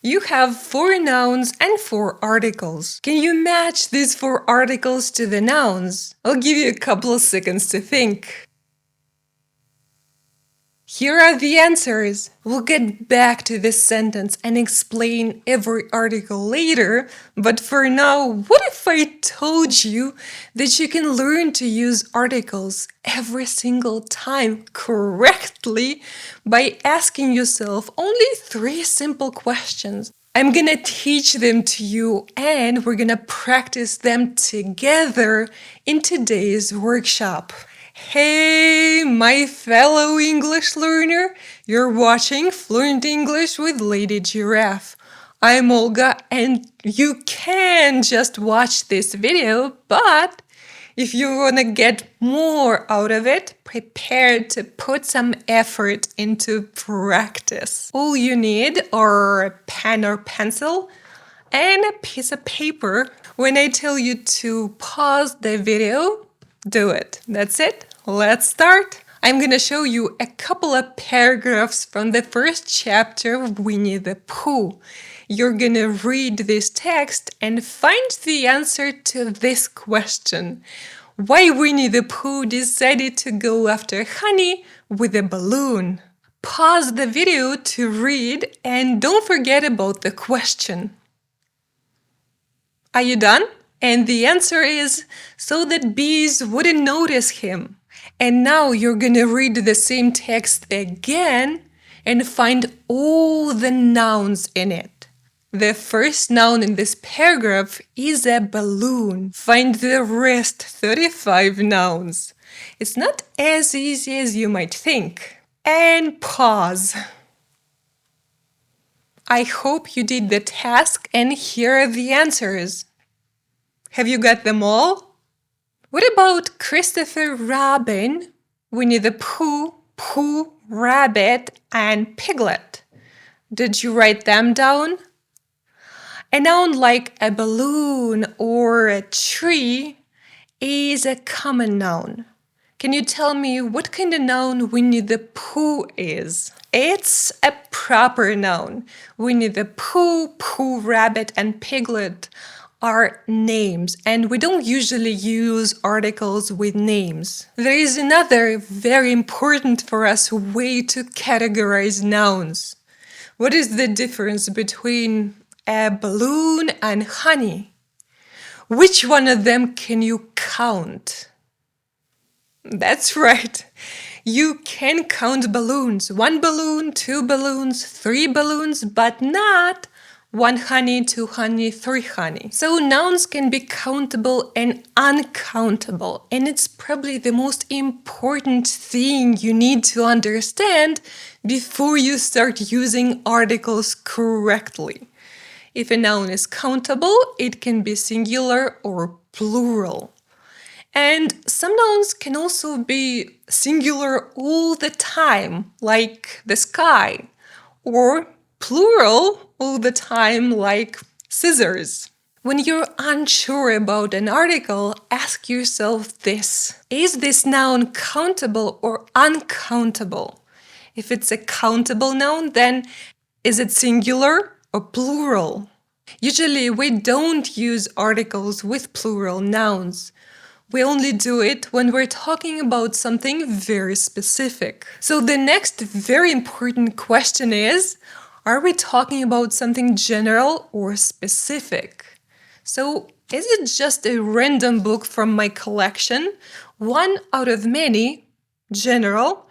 You have 4 nouns and 4 articles. Can you match these 4 articles to the nouns? I'll give you a couple of seconds to think. Here are the answers. We'll get back to this sentence and explain every article later, but for now, what if I told you that you can learn to use articles every single time correctly by asking yourself only 3 simple questions? I'm gonna teach them to you and we're gonna practice them together in today's workshop. Hey, my fellow English learner, you're watching Fluent English with Lady Giraffe. I'm Olga and you can just watch this video, but if you want to get more out of it, prepare to put some effort into practice. All you need are a pen or pencil and a piece of paper. When I tell you to pause the video, do it. That's it. Let's start. I'm going to show you a couple of paragraphs from the first chapter of Winnie the Pooh. You're going to read this text and find the answer to this question. Why Winnie the Pooh decided to go after honey with a balloon. Pause the video to read and don't forget about the question. Are you done? And the answer is so that bees wouldn't notice him. And now you're gonna read the same text again and find all the nouns in it. The first noun in this paragraph is a balloon. Find the rest 35 nouns. It's not as easy as you might think. And pause. I hope you did the task and here are the answers. Have you got them all? What about Christopher Robin, Winnie the Pooh, Pooh, Rabbit, and Piglet? Did you write them down? A noun like a balloon or a tree is a common noun. Can you tell me what kind of noun Winnie the Pooh is? It's a proper noun. Winnie the Pooh, Pooh, Rabbit, and Piglet are names, and we don't usually use articles with names. There is another very important for us way to categorize nouns. What is the difference between a balloon and honey? Which one of them can you count? That's right. You can count balloons. 1 balloon, 2 balloons, 3 balloons, but not 1 honey, 2 honey, 3 honey. So nouns can be countable and uncountable, and it's probably the most important thing you need to understand before you start using articles correctly. If a noun is countable, it can be singular or plural. And some nouns can also be singular all the time, like the sky, or plural all the time, like scissors. When you're unsure about an article, ask yourself this. Is this noun countable or uncountable? If it's a countable noun, then is it singular or plural? Usually we don't use articles with plural nouns. We only do it when we're talking about something very specific. So the next very important question is, are we talking about something general or specific? So is it just a random book from my collection, one out of many, general,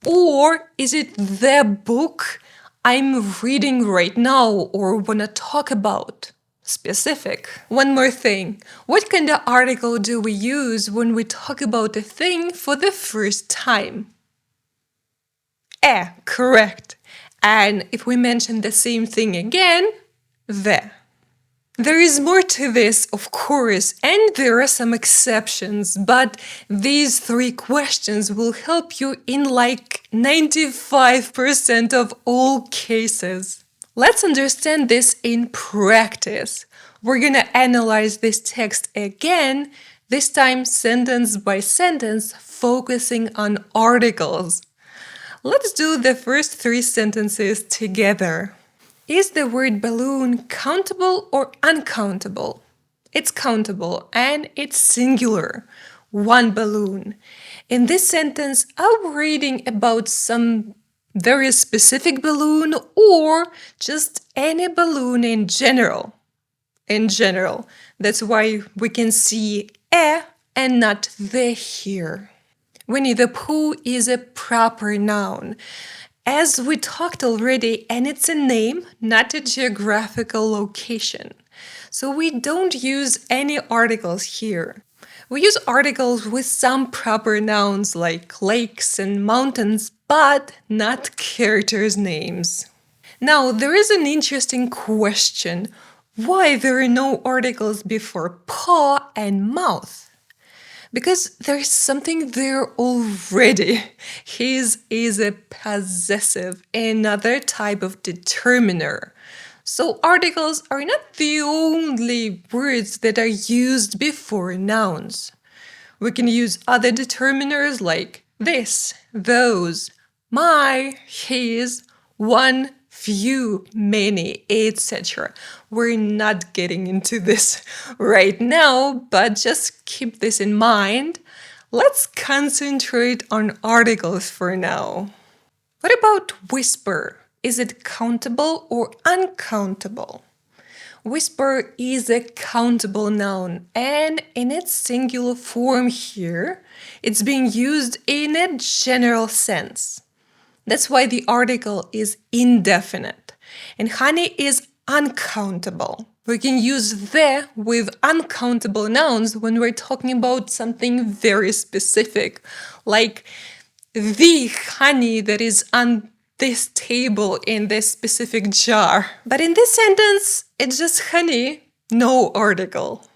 or is it the book I'm reading right now or want to talk about? Specific. One more thing. What kind of article do we use when we talk about a thing for the first time? Correct. And if we mention the same thing again, the. There is more to this, of course, and there are some exceptions, but these 3 questions will help you in like 95% of all cases. Let's understand this in practice. We're gonna analyze this text again, this time sentence by sentence, focusing on articles. Let's do the first 3 sentences together. Is the word balloon countable or uncountable? It's countable and it's singular. One balloon. In this sentence, I'm reading about some very specific balloon or just any balloon in general. In general. That's why we can see a and not the here. Winnie the Pooh is a proper noun. As we talked already, and it's a name, not a geographical location. So we don't use any articles here. We use articles with some proper nouns like lakes and mountains, but not characters' names. Now, there is an interesting question. Why there are no articles before paw and mouth? Because there's something there already. His is a possessive, another type of determiner. So articles are not the only words that are used before nouns. We can use other determiners like this, those, my, his, one, few, many, etc. We're not getting into this right now, but just keep this in mind. Let's concentrate on articles for now. What about whisper? Is it countable or uncountable? Whisper is a countable noun, and in its singular form here, it's being used in a general sense. That's why the article is indefinite. And honey is uncountable. We can use the with uncountable nouns when we're talking about something very specific, like the honey that is on this table in this specific jar. But in this sentence, it's just honey, no article.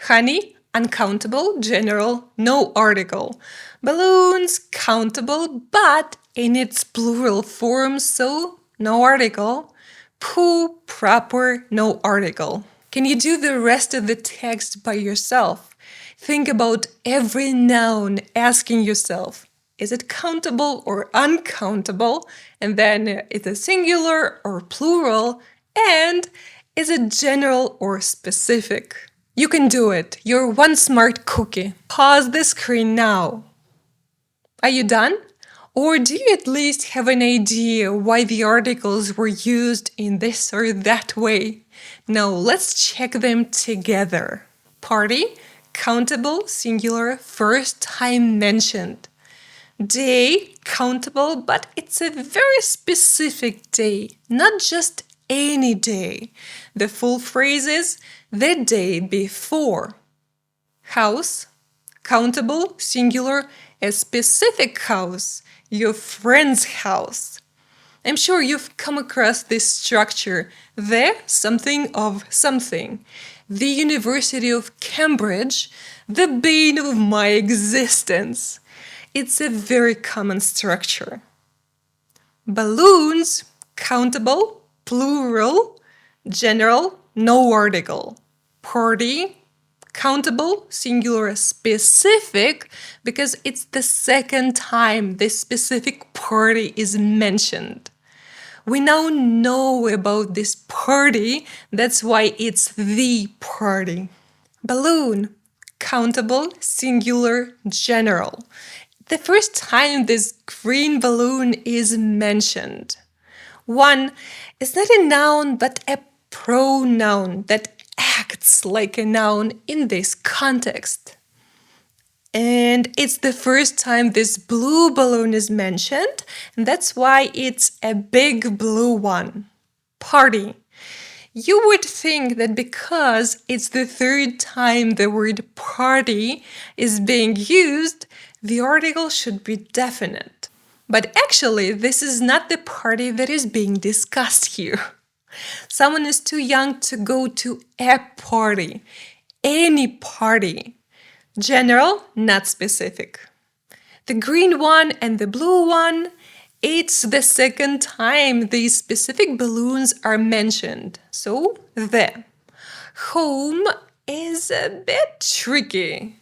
Honey, uncountable, general, no article. Balloons, countable, but in its plural form, so no article. Pooh, proper, no article. Can you do the rest of the text by yourself? Think about every noun, asking yourself, is it countable or uncountable? And then is it singular or plural? And is it general or specific? You can do it. You're one smart cookie. Pause the screen now. Are you done? Or do you at least have an idea why the articles were used in this or that way? Now let's check them together. Party, countable, singular, first time mentioned. Day, countable, but it's a very specific day, not just any day. The full phrase is the day before. House, countable, singular, a specific house, your friend's house. I'm sure you've come across this structure, the something of something. The University of Cambridge, the bane of my existence. It's a very common structure. Balloons, countable, plural, general, no article. Party, countable, singular, specific, because it's the second time this specific party is mentioned. We now know about this party, that's why it's the party. Balloon, countable, singular, general. The first time this green balloon is mentioned. One is not a noun but a pronoun that acts like a noun in this context. And it's the first time this blue balloon is mentioned, and that's why it's a big blue one. Party. You would think that because it's the third time the word party is being used, the article should be definite. But actually, this is not the party that is being discussed here. Someone is too young to go to a party, any party. General, not specific. The green one and the blue one, it's the second time these specific balloons are mentioned. So, the. Home is a bit tricky.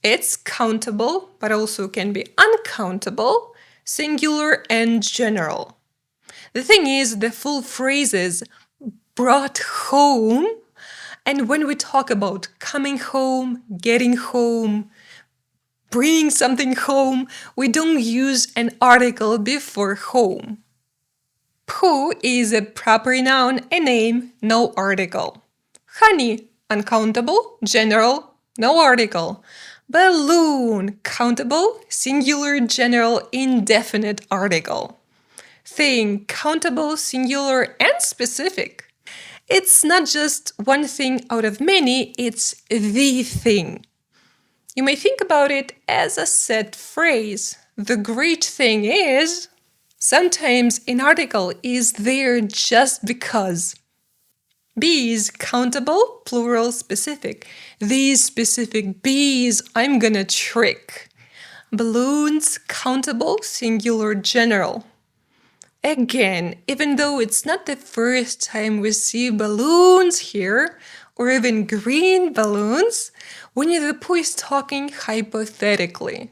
It's countable, but also can be uncountable, singular and general. The thing is, the full phrases brought home, and when we talk about coming home, getting home, bringing something home, we don't use an article before home. Pooh is a proper noun, a name, no article. Honey, uncountable, general, no article. Balloon, countable, singular, general, indefinite article. Thing, countable, singular, and specific. It's not just one thing out of many, it's the thing. You may think about it as a set phrase. The great thing is, sometimes an article is there just because. Bees, countable, plural, specific. These specific bees I'm gonna trick. Balloons, countable, singular, general. Again, even though it's not the first time we see balloons here, or even green balloons, Winnie the Pooh is talking hypothetically.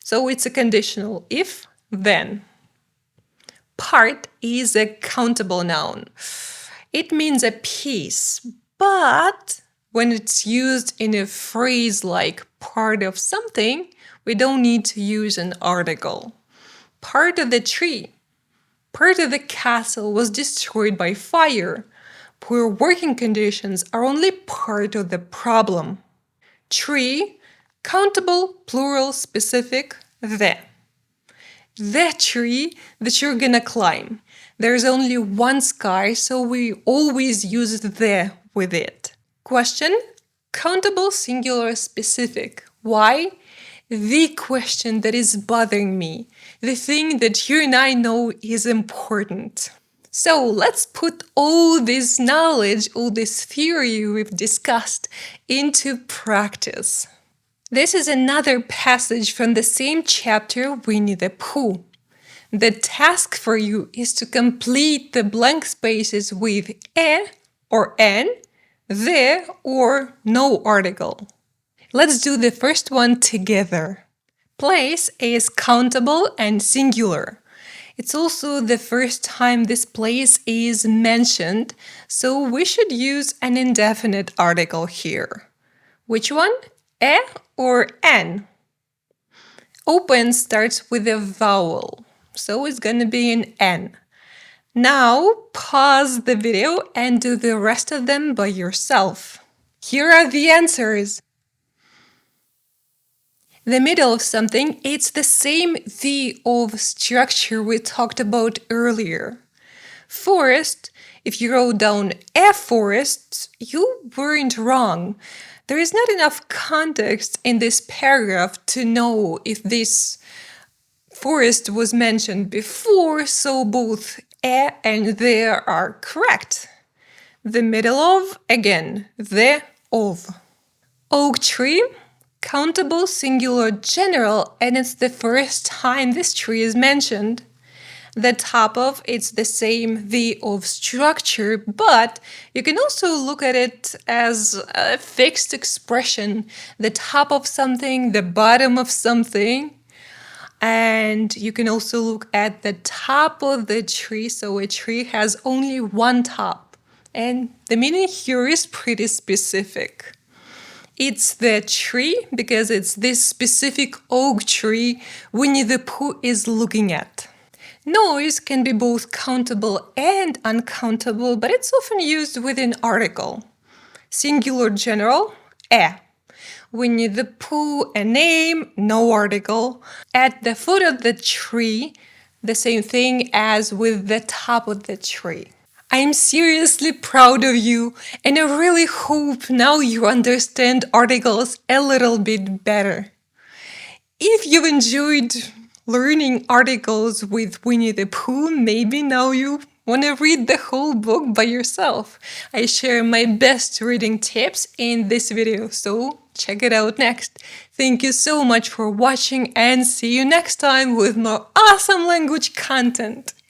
So it's a conditional if, then. Part is a countable noun. It means a piece, but when it's used in a phrase like part of something, we don't need to use an article. Part of the tree. Part of the castle was destroyed by fire. Poor working conditions are only part of the problem. Tree, countable, plural, specific, the. The tree that you're gonna climb. There's only one sky, so we always use the with it. Question, countable, singular, specific. Why? The question that is bothering me. The thing that you and I know is important. So let's put all this knowledge, all this theory we've discussed into practice. This is another passage from the same chapter, Winnie the Pooh. The task for you is to complete the blank spaces with a or an, the or no article. Let's do the first one together. Place is countable and singular. It's also the first time this place is mentioned, so we should use an indefinite article here. Which one? A or an? Open starts with a vowel, so it's gonna be an N. Now pause the video and do the rest of them by yourself. Here are the answers. The middle of something, it's the same the of structure we talked about earlier. Forest, if you wrote down a forest, you weren't wrong. There is not enough context in this paragraph to know if this forest was mentioned before, so both a and the are correct. The middle of, again, the of. Oak tree, countable, singular, general, and it's the first time this tree is mentioned. The top of, it's the same the of structure, but you can also look at it as a fixed expression. The top of something, the bottom of something. And you can also look at the top of the tree, so a tree has only one top. And the meaning here is pretty specific. It's the tree because it's this specific oak tree Winnie the Pooh is looking at. Noise can be both countable and uncountable, but it's often used with an article. Singular, general, a. Winnie the Pooh, a name, no article. At the foot of the tree, the same thing as with the top of the tree. I'm seriously proud of you, and I really hope now you understand articles a little bit better. If you've enjoyed learning articles with Winnie the Pooh, maybe now you want to read the whole book by yourself. I share my best reading tips in this video, so check it out next. Thank you so much for watching and see you next time with more awesome language content.